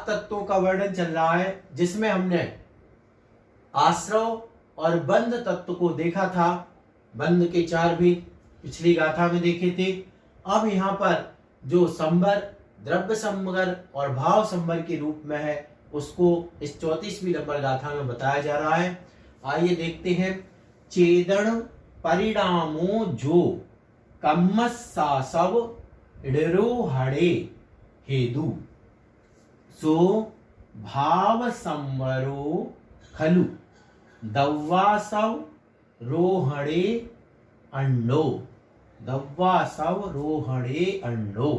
तत्वों का वर्णन चल रहा है, जिसमें हमने आश्रव और बंध तत्व को देखा था। बंध के 4 भी पिछली गाथा में देखे थे। अब यहाँ पर जो संबर, द्रव्य संबर और भाव संबर के रूप में है, उसको इस 34वीं नंबर गाथा में बताया जा रहा है। आइए देखते हैं। चेदन परिणामो जो कम्मस्सासव इडरोहणे हेदु सो भाव संवरो खलु दव्वासव रोहणे अंडो। दव्वासव रोहणे अंडो।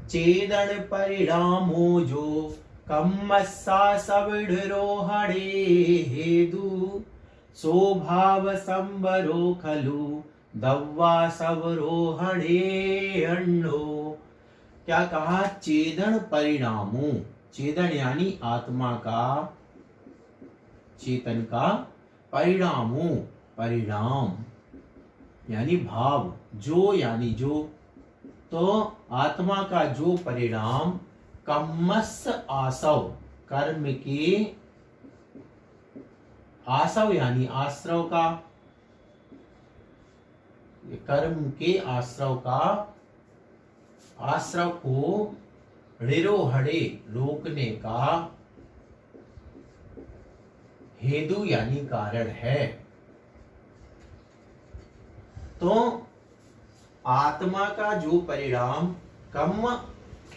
चेदन परिणामो जो कम्मस्सासव इडरोहणे हेदु स्वभाव संवरो खलु दव्वासव रोहणे अंडो। क्या कहा? चेदन परिणामों। चेदन यानी आत्मा का, चेतन का, परिणामों परिणाम यानी भाव, जो यानी जो, तो आत्मा का जो परिणाम कम्मस आसव, कर्म के, आसव यानी आश्रव का, कर्म के आश्रव का, आश्रव को ऋरोहणे रोकने का, हेतु यानी कारण है। तो आत्मा का जो परिणाम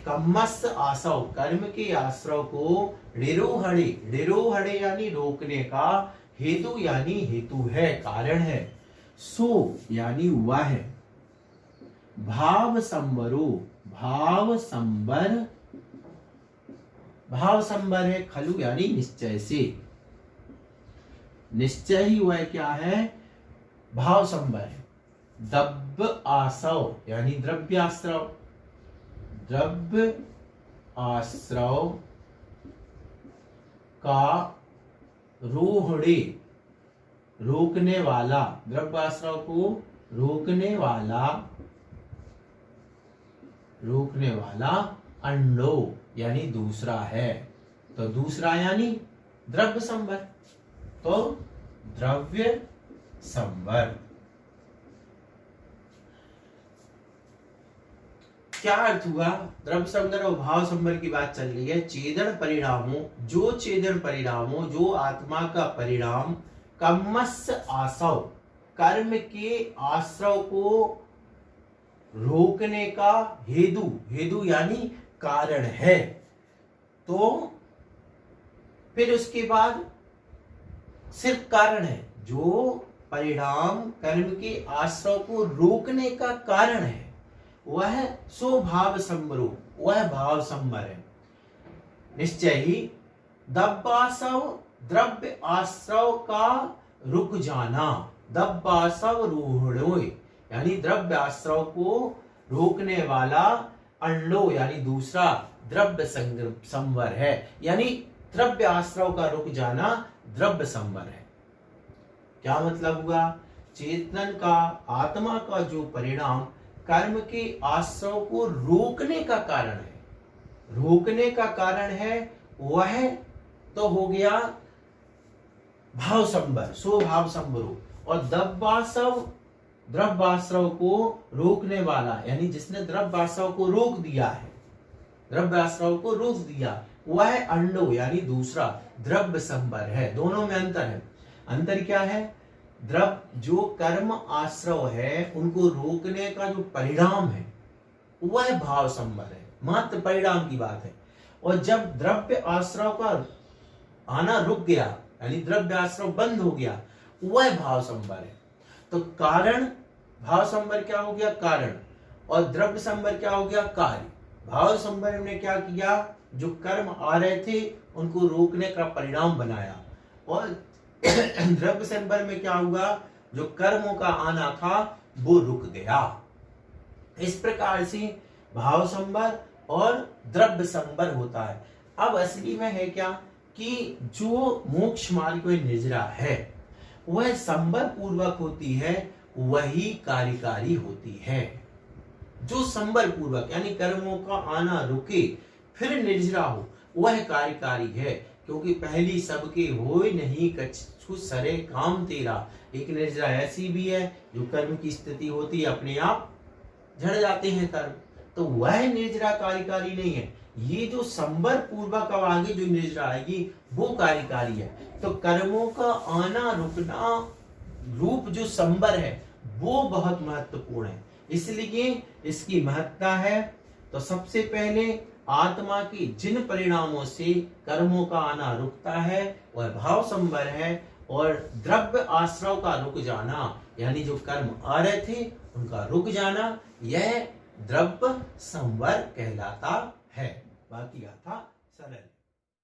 कम्मस आसव, कर्म के आश्रव को ऋरोहणे, ऋरोहणे यानी रोकने का, हेतु यानी हेतु है, कारण है, सो यानी वह, भाव संवरो, भाव संवर, भाव संवर है खलु यानी निश्चय से, निश्चय ही वह क्या है? भाव संवर है। दब्ब आसव यानी द्रव्याश्रव, द्रव्य आश्रव का रोहणे, रोकने वाला, द्रव्याश्रव को रोकने वाला, रोकने वाला अंडो यानी दूसरा है। तो दूसरा यानी द्रव्य संवर, तो द्रव्य संवर। क्या अर्थ हुआ? द्रव्य संवर और भाव संवर की बात चल रही है। चेदन परिणामों, जो चेदन परिणामों, जो आत्मा का परिणाम कम्मस आसव, कर्म के आश्रव को रोकने का हेतु, हेतु यानी कारण है। तो फिर उसके बाद सिर्फ कारण है, जो परिणाम कर्म के आश्रव को रोकने का कारण है, वह स्वभाव संवरो, वह भाव संवर है। निश्चय ही दब्बासव, द्रव्य आश्रव का रुक जाना, दब्बासव रोहणोय यानी द्रव्य आश्रव को रोकने वाला, अंडो यानी दूसरा द्रव्य संवर है, यानी द्रव्य आश्रव का रुक जाना द्रव्य संवर है। क्या मतलब हुआ? चेतन का, आत्मा का जो परिणाम कर्म के आश्रव को रोकने का कारण है, रोकने का कारण है, वह तो हो गया भाव संवर, स्वभाव संवरो। और दब्बासव, द्रव्याश्रव को रोकने वाला, यानी जिसने द्रव्याश्रव को रोक दिया है, द्रव्याश्रव को रोक दिया, वह अंडो यानी दूसरा द्रव्य संवर है। दोनों में अंतर है। अंतर क्या है? द्रव्य जो कर्म आश्रव है, उनको रोकने का जो परिणाम है, वह भाव संवर है, मात्र परिणाम की बात है। और जब द्रव्य आश्रव का आना रुक गया, यानी द्रव्य आश्रव बंद हो गया, वह भाव संवर है। तो कारण, भाव संवर क्या हो गया? कारण। और द्रव्य संवर क्या हो गया? कार्य। भाव संवर ने क्या किया? जो कर्म आ रहे थे उनको रोकने का परिणाम बनाया। और द्रव्य संवर में क्या हुआ? जो कर्मों का आना था वो रुक गया। इस प्रकार से भाव संवर और द्रव्य संवर होता है। अब असली में है क्या कि जो मोक्ष मार्ग में निर्जरा है वह संवर पूर्वक होती है, वही कार्यकारी होती है। जो संवर पूर्वक यानी कर्मों का आना रुके फिर निर्जरा हो, वह कार्यकारी है, क्योंकि पहली सबके होय नहीं कछु सरे काम तेरा। एक निर्जरा ऐसी भी है जो कर्म की स्थिति होती है अपने आप झड़ जाते हैं कर्म, तो वह निर्जरा कार्यकारी नहीं है। ये जो संबर पूर्वक अब आगे जो निर्जरा आएगी वो कार्यकारी है। तो कर्मों का आना रुकना रूप जो संबर है वो बहुत महत्वपूर्ण है, इसलिए इसकी महत्ता है। तो सबसे पहले आत्मा के जिन परिणामों से कर्मों का आना रुकता है वह भाव संबर है, और द्रव्य आश्रव का रुक जाना, यानी जो कर्म आ रहे थे उनका रुक जाना, यह द्रव्य संवर कहलाता है। बाकी गाथा सरल।